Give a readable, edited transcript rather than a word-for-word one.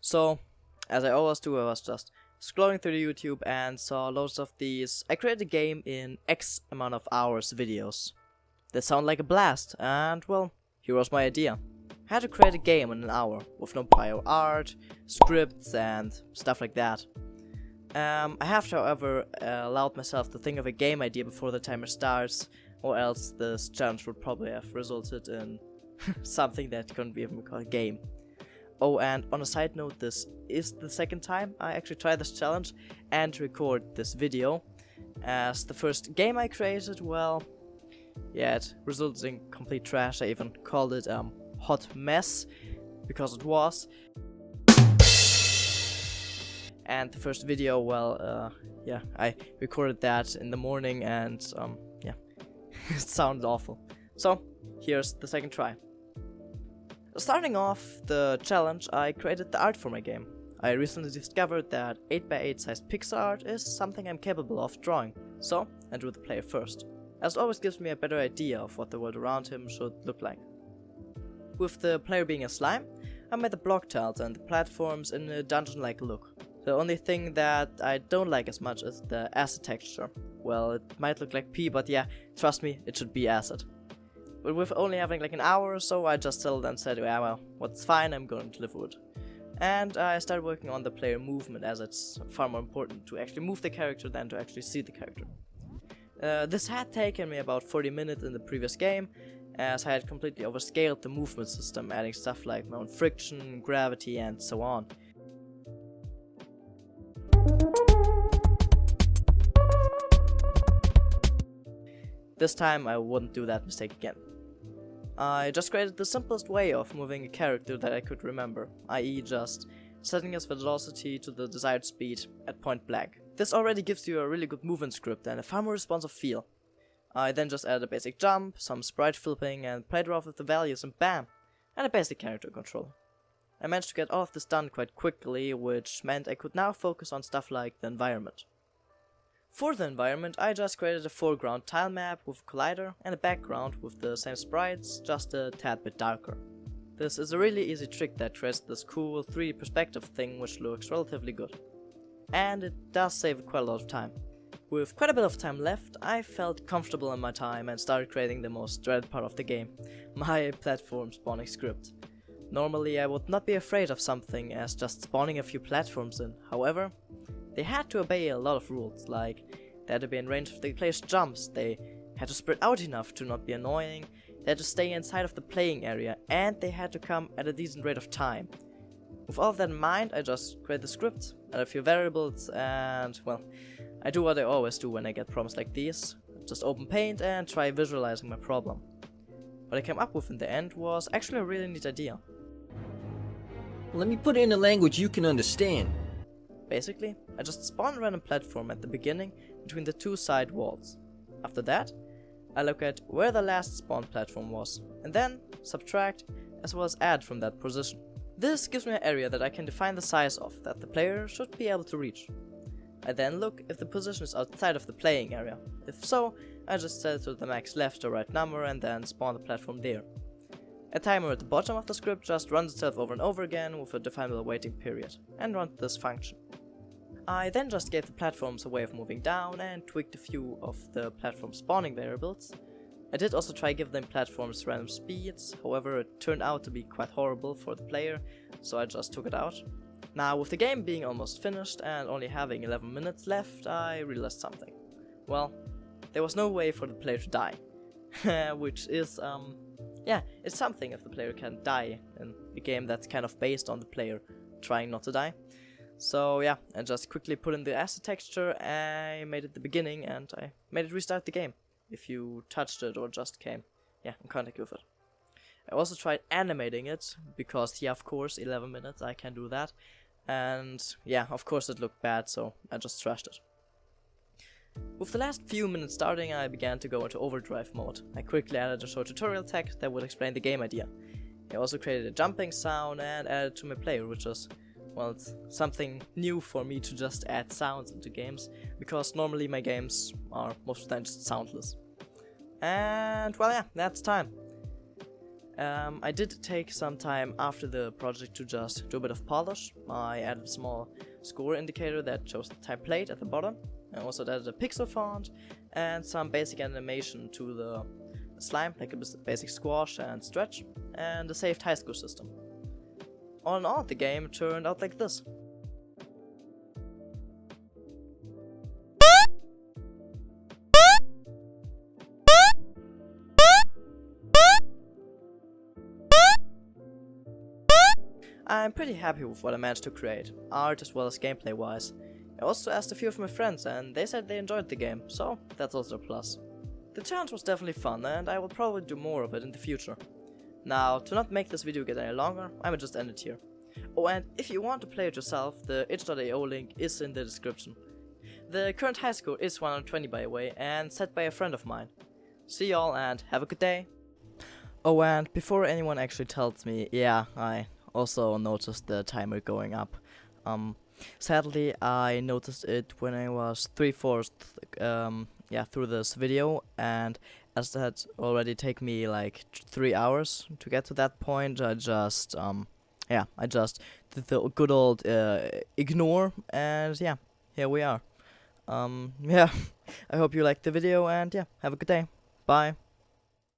So, as I always do, I was just scrolling through the YouTube and saw loads of these "I created a game in X amount of hours" videos. They sound like a blast, and well, here was my idea. I had to create a game in an hour, with no prior art, scripts and stuff like that. I have to, however, allowed myself to think of a game idea before the timer starts, or else this challenge would probably have resulted in something that couldn't be even called a game. Oh, and on a side note, this is the second time I actually tried this challenge and record this video, as the first game I created, well, yeah, it resulted in complete trash. I even called it hot mess, because it was. And the first video, well, yeah, I recorded that in the morning and yeah, it sounded awful. So, here's the second try. Starting off the challenge, I created the art for my game. I recently discovered that 8x8 sized pixel art is something I'm capable of drawing, so I drew the player first, as it always gives me a better idea of what the world around him should look like. With the player being a slime, I made the block tiles and the platforms in a dungeon-like look. The only thing that I don't like as much is the acid texture. Well, it might look like pee, but yeah, trust me, it should be acid. But with only having like an hour or so, I just settled and said, yeah, well, what's fine, I'm going to live with it. And I started working on the player movement, as it's far more important to actually move the character than to actually see the character. This had taken me about 40 minutes in the previous game, as I had completely overscaled the movement system, adding stuff like my own friction, gravity and so on. This time I wouldn't do that mistake again. I just created the simplest way of moving a character that I could remember, i.e. just setting his velocity to the desired speed at point blank. This already gives you a really good movement script and a far more responsive feel. I then just added a basic jump, some sprite flipping and played around with the values and bam, and a basic character controller. I managed to get all of this done quite quickly, which meant I could now focus on stuff like the environment. For the environment, I just created a foreground tile map with a collider and a background with the same sprites, just a tad bit darker. This is a really easy trick that creates this cool 3D perspective thing which looks relatively good. And it does save quite a lot of time. With quite a bit of time left, I felt comfortable in my time and started creating the most dreaded part of the game, my platform spawning script. Normally I would not be afraid of something as just spawning a few platforms in, however, they had to obey a lot of rules, like they had to be in range of the player's jumps, they had to spread out enough to not be annoying, they had to stay inside of the playing area, and they had to come at a decent rate of time. With all of that in mind, I just create the script, add a few variables, and well, I do what I always do when I get problems like these, just open Paint and try visualizing my problem. What I came up with in the end was actually a really neat idea. Let me put it in a language you can understand. Basically, I just spawn a random platform at the beginning between the two side walls. After that, I look at where the last spawn platform was, and then subtract as well as add from that position. This gives me an area that I can define the size of that the player should be able to reach. I then look if the position is outside of the playing area. If so, I just set it to the max left or right number and then spawn the platform there. A timer at the bottom of the script just runs itself over and over again with a definable waiting period, and runs this function. I then just gave the platforms a way of moving down and tweaked a few of the platform spawning variables. I did also try giving them platforms random speeds, however it turned out to be quite horrible for the player, so I just took it out. Now, with the game being almost finished and only having 11 minutes left, I realized something. Well, there was no way for the player to die, which is, yeah, it's something if the player can die in a game that's kind of based on the player trying not to die. So yeah, I just quickly put in the acid texture, I made it the beginning, and I made it restart the game, if you touched it or just came, yeah, in contact with it. I also tried animating it, because yeah, of course, 11 minutes, I can do that. And yeah, of course it looked bad, so I just trashed it. With the last few minutes starting, I began to go into overdrive mode. I quickly added a short tutorial text that would explain the game idea. I also created a jumping sound and added it to my player, which is, well, it's something new for me to just add sounds into games, because normally my games are most of the time just soundless. And well, yeah, that's time. I did take some time after the project to just do a bit of polish. I added a small score indicator that shows the type plate at the bottom. I also added a pixel font and some basic animation to the slime, like a basic squash and stretch, and a saved high score system. All in all, the game turned out like this. I'm pretty happy with what I managed to create, art as well as gameplay wise. I also asked a few of my friends and they said they enjoyed the game, so that's also a plus. The challenge was definitely fun and I will probably do more of it in the future. Now, to not make this video get any longer, I will just end it here. Oh, and if you want to play it yourself, the itch.io link is in the description. The current high score is 120 by the way, and set by a friend of mine. See y'all and have a good day. Oh, and before anyone actually tells me, yeah, I also noticed the timer going up. Sadly, I noticed it when I was 3/4 through this video, and as that already take me like 3 hours to get to that point, I just did the good old ignore, and yeah, here we are. I hope you liked the video, and yeah, have a good day. Bye.